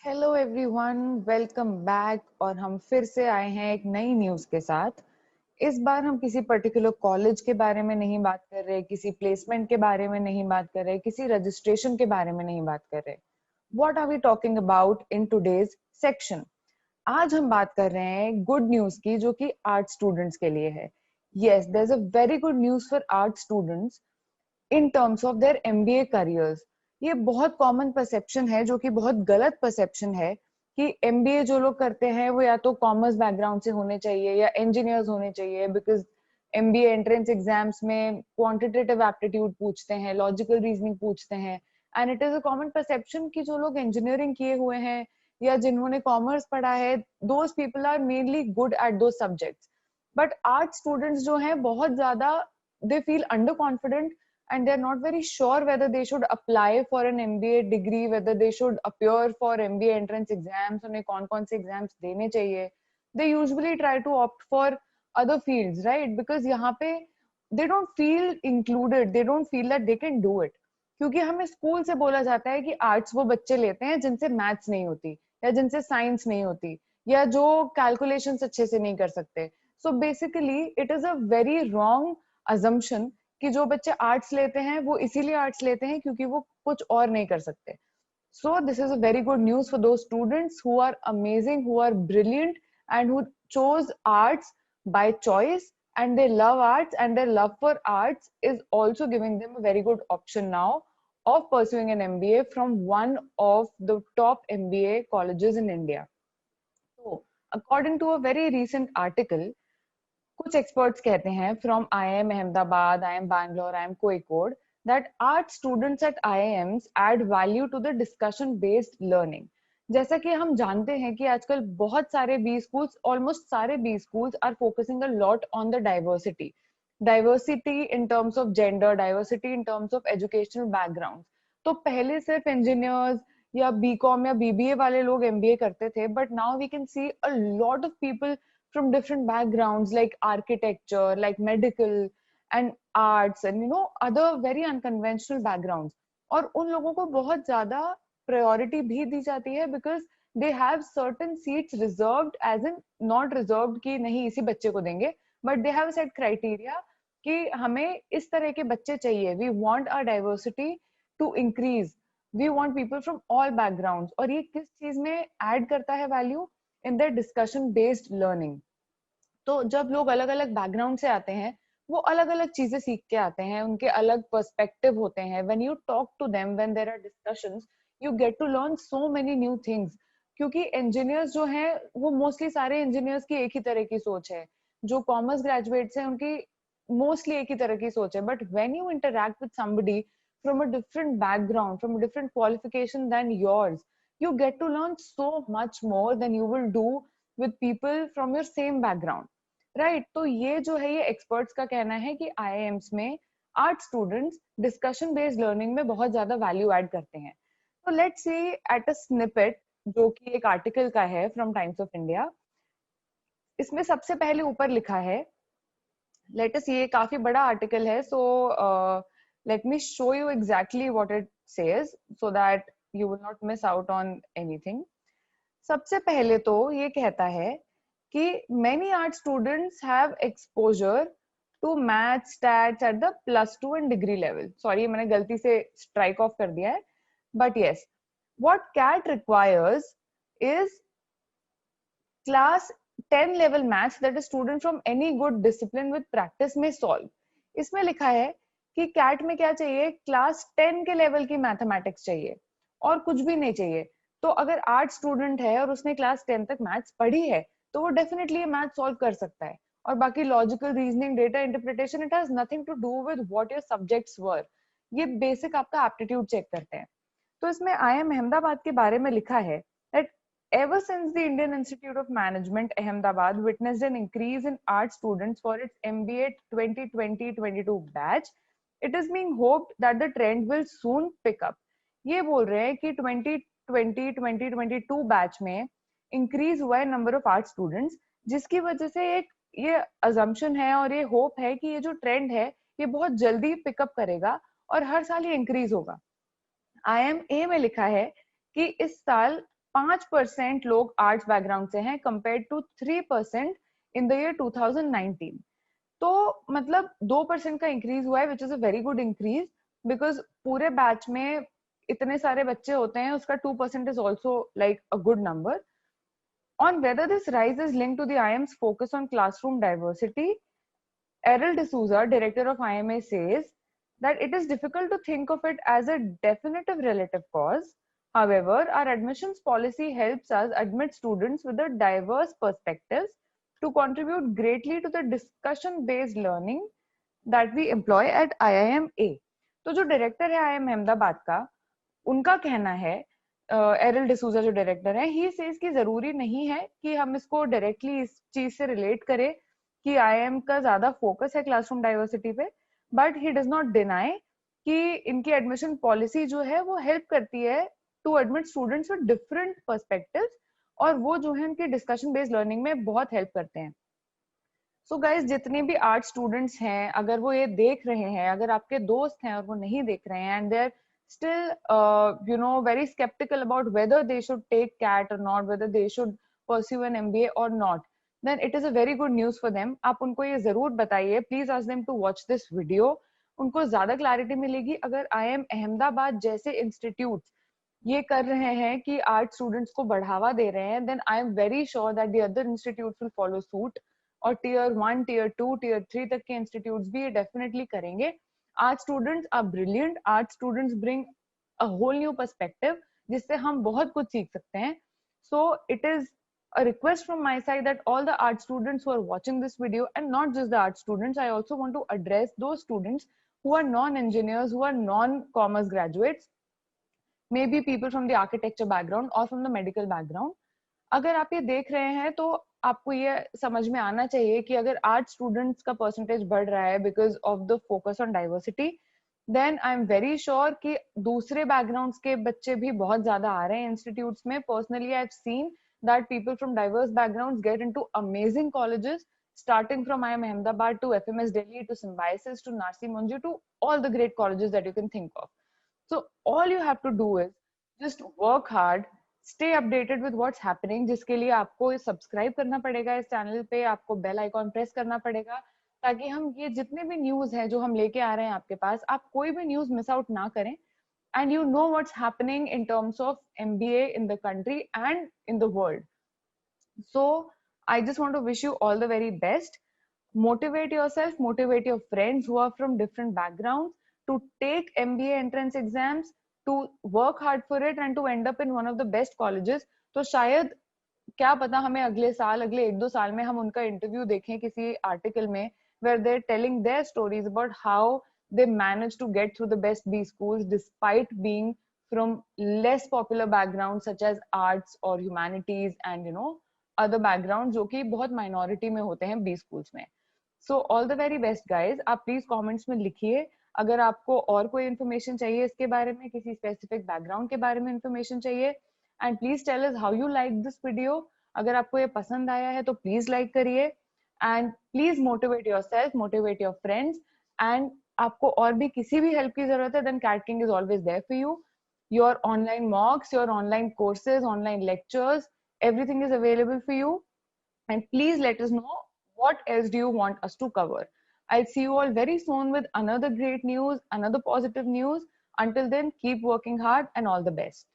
Hello everyone, welcome back. और हम फिर से आए हैं एक नई न्यूज के साथ। इस बार हम किसी पर्टिकुलर कॉलेज के बारे में नहीं बात कर रहे, किसी प्लेसमेंट के बारे में नहीं बात कर रहे, किसी रजिस्ट्रेशन के बारे में नहीं बात कर रहे। What are we talking about in today's section? आज हम बात कर रहे हैं गुड न्यूज की, जो कि आर्ट स्टूडेंट्स के लिए है। Yes, there is a very good news for art students in terms of their MBA careers. ये बहुत कॉमन परसेप्शन है, जो कि बहुत गलत परसेप्शन है, कि एमबीए जो लोग करते हैं वो या तो कॉमर्स बैकग्राउंड से होने चाहिए या इंजीनियर्स होने चाहिए, बिकॉज एमबीए एंट्रेंस एग्जाम्स में क्वांटिटेटिव एप्टीट्यूड पूछते हैं, लॉजिकल रीजनिंग पूछते हैं। And it is a common perception कि जो लोग इंजीनियरिंग किए हुए हैं या जिन्होंने कॉमर्स पढ़ा है, those people are mainly good at दो सब्जेक्ट्स। बट आर्ट स्टूडेंट्स जो हैं बहुत ज्यादा, they feel under confident and they're not very sure whether they should apply for an MBA degree, whether they should appear for MBA entrance exams, उन्हें कौन-कौन से exams देने चाहिए। They usually try to opt for other fields, right? Because यहाँ पे they don't feel included, they don't feel that they can do it. क्योंकि हमें school से बोला जाता है कि आर्ट्स वो बच्चे लेते हैं जिनसे मैथ्स नहीं होती या जिनसे साइंस नहीं होती या जो कैलकुलेशंस अच्छे से नहीं कर सकते। So basically it is a very wrong assumption कि जो बच्चे आर्ट्स लेते हैं वो इसीलिए आर्ट्स लेते हैं क्योंकि वो कुछ और नहीं कर सकते। So this is a very good news for those students who are amazing, who are brilliant and who chose arts by choice, and they love arts, and their love for arts is also giving them a very good option now of pursuing an MBA from one of the top MBA colleges in India. So according to a very recent article, कुछ experts कहते हैं from IIM Ahmedabad, IIM Bangalore, IIM Kozhikode, that art students at IIMs add value to the discussion based learning. जैसा कि हम जानते हैं कि आजकल बहुत सारे बी स्कूल्स, ऑलमोस्ट सारे B schools are focusing a lot on the diversity, diversity in terms of gender, diversity in terms of educational background. तो पहले सिर्फ इंजीनियर्स या बीकॉम या बीबीए वाले लोग एमबीए करते थे, but now we can see a lot of people from different backgrounds like architecture, like medical and arts, and other very unconventional backgrounds. और उन लोगों को बहुत ज्यादा प्रायोरिटी भी दी जाती है, because they have certain seats reserved, as in not reserved कि नहीं इसी बच्चे को देंगे, but they have set criteria कि हमें इस तरह के बच्चे चाहिए। We want our diversity to increase, we want people from all backgrounds. और ये किस चीज में ऐड करता है value? In the discussion based learning. तो जब लोग अलग अलग बैकग्राउंड से आते हैं, वो अलग अलग चीजें सीख के आते हैं, उनके अलग पर्सपेक्टिव होते हैं। When you talk to them, when there are discussions, you get to learn so many new things. क्योंकि इंजीनियर्स जो हैं, वो मोस्टली सारे इंजीनियर्स की एक ही तरह की सोच है। जो कॉमर्स ग्रेजुएट्स हैं उनकी मोस्टली एक ही तरह की सोच है। But when you interact with somebody from a different background, from a different qualification than yours, you get to learn so much more than you will do with people from your same background. Right तो ये जो है, ये experts का कहना है कि IIMs में art students discussion based learning में बहुत ज्यादा वैल्यू ऐड करते हैं। तो let's see at a snippet, जो कि एक आर्टिकल का है फ्रॉम टाइम्स ऑफ इंडिया। इसमें सबसे पहले ऊपर लिखा है, लेट अस, ये काफी बड़ा आर्टिकल है, so let me show you exactly what it says so that you will not miss out on anything. सबसे पहले तो ये कहता है कि many art students have exposure to math stats at the +2 and degree level. Sorry, मैंने गलती से strike off कर दिया है, but yes, what CAT requires is class 10 level maths that a student from any good discipline with practice may solve. इसमें लिखा है कि कैट में क्या चाहिए? क्लास 10 के लेवल की मैथमेटिक्स चाहिए और कुछ भी नहीं चाहिए। तो अगर आर्ट स्टूडेंट है और उसने क्लास 10 तक मैथ्स पढ़ी है, तो वो डेफिनेटली ये मैथ सॉल्व कर सकता है। और बाकी logical reasoning, data interpretation, it has nothing to do with what your subjects वर। ये बेसिक आपका एप्टीट्यूड चेक करते हैं। तो इसमें IIM अहमदाबाद के बारे में लिखा है that ever since the Indian Institute of Management Ahmedabad witnessed an increase in art students for its MBA 2020-22 batch, it is being hoped that the trend will soon pick up. ये बोल रहे हैं कि 2020-2022 बैच में increase हुआ है number of art students, जिसकी वजह से एक ये अजम्पशन है और ये होप है कि ये जो ट्रेंड है ये बहुत जल्दी पिकअप करेगा और हर साल ये इंक्रीज होगा। IMA में लिखा है कि इस साल 5% लोग आर्ट्स बैकग्राउंड से हैं compare to 3% in the year 2019। तो मतलब 2% का इंक्रीज हुआ है, which is a very good increase, because पूरे बैच में इतने सारे बच्चे होते हैं, उसका 2% is also like a good number. On whether this rise is linked to the IIM's focus on classroom diversity, Errol D'Souza, director of IMA, says that it is difficult to think of it as a definitive relative cause. However, our admissions policy helps us admit students with a diverse perspectives to contribute greatly to the discussion-based learning that we employ at IIMA. तो जो director है IIM Ahmedabad का, उनका कहना है, एरल डिसूजा जो director है, he says कि जरूरी नहीं है कि हम इसको डायरेक्टली इस चीज से रिलेट करें कि आईएम का ज्यादा फोकस है क्लासरूम डाइवर्सिटी पे, but he does not deny कि इनकी एडमिशन पॉलिसी जो है वो हेल्प करती है to admit students with different perspectives, और वो जो है उनकी डिस्कशन बेस्ड लर्निंग में बहुत हेल्प करते हैं. सो गाइज, जितने भी आर्ट स्टूडेंट्स हैं, अगर वो ये देख रहे हैं, अगर आपके दोस्त हैं और वो नहीं देख रहे हैं, and there still very skeptical about whether they should take CAT or not, whether they should pursue an MBA or not, then it is a very good news for them. आप उनको ये जरूर बताइए, please ask them to watch this video. उनको ज्यादा clarity मिलेगी अगर IIM Ahmedabad जैसे इंस्टीट्यूट ये कर रहे हैं कि आर्ट स्टूडेंट्स को बढ़ावा दे रहे हैं, then I am very sure that the other institutes will follow suit, और टीयर 1, टीयर 2, टीयर 3 तक के इंस्टीट्यूट्स भी ये डेफिनेटली करेंगे. Art students are brilliant, art students bring a whole new perspective जिससे हम बहुत कुछ सीख सकते हैं. So it is a request from my side that all the art students who are watching this video, and not just the art students, I also want to address those students who are non-engineers, who are non-commerce graduates, maybe people from the architecture background or from the medical background. अगर आप ये देख रहे हैं तो आपको ये समझ में आना चाहिए कि अगर आर्ट स्टूडेंट्स का परसेंटेज बढ़ रहा है because of the focus on diversity, then I am very sure कि दूसरे बैकग्राउंड्स के बच्चे भी बहुत ज्यादा आ रहे हैं इंस्टीट्यूट्स में. Personally I have seen that people from diverse backgrounds get into amazing colleges, starting from IIM Ahmedabad to FMS Delhi to Symbiosis to Narsi Monjay to all the great colleges that you can think of. So all you have to do is just work hard, stay updated with what's happening, जिसके लिए आपको subscribe करना पड़ेगा इस channel पे, आपको bell icon press करना पड़ेगा ताकि हम ये जितने भी न्यूज हैं जो हम लेके आ रहे हैं आपके पास, आप कोई भी न्यूज मिस आउट ना करें, and you know what's happening in terms of MBA in the country and in the world. So I just want to wish you all the very best. Motivate yourself, motivate your friends who are from different backgrounds to take MBA entrance exams, to work hard for it and to end up in one of the best colleges. तो शायद क्या पता हमें अगले साल, अगले 1-2 साल में हम उनका इंटरव्यू देखें किसी आर्टिकल में where they're telling their stories about how they managed to get through the best B schools despite being from less popular backgrounds such as arts or humanities and other backgrounds जो कि बहुत minority में होते हैं B schools में. So all the very best guys. आप please comments में लिखिए अगर आपको और कोई इन्फॉर्मेशन चाहिए इसके बारे में, किसी स्पेसिफिक बैकग्राउंड के बारे में इन्फॉर्मेशन चाहिए, and please tell us how you like this video. अगर आपको ये पसंद आया है तो प्लीज लाइक करिए, and please motivate yourself, motivate your friends, and आपको और भी किसी भी हेल्प की जरूरत है then CAT King is always there for you. Your online mocks, your online courses, online lectures, everything is available for you, and please let us know what else do you want us to cover. I'll see you all very soon with another great news, another positive news. Until then, keep working hard and all the best.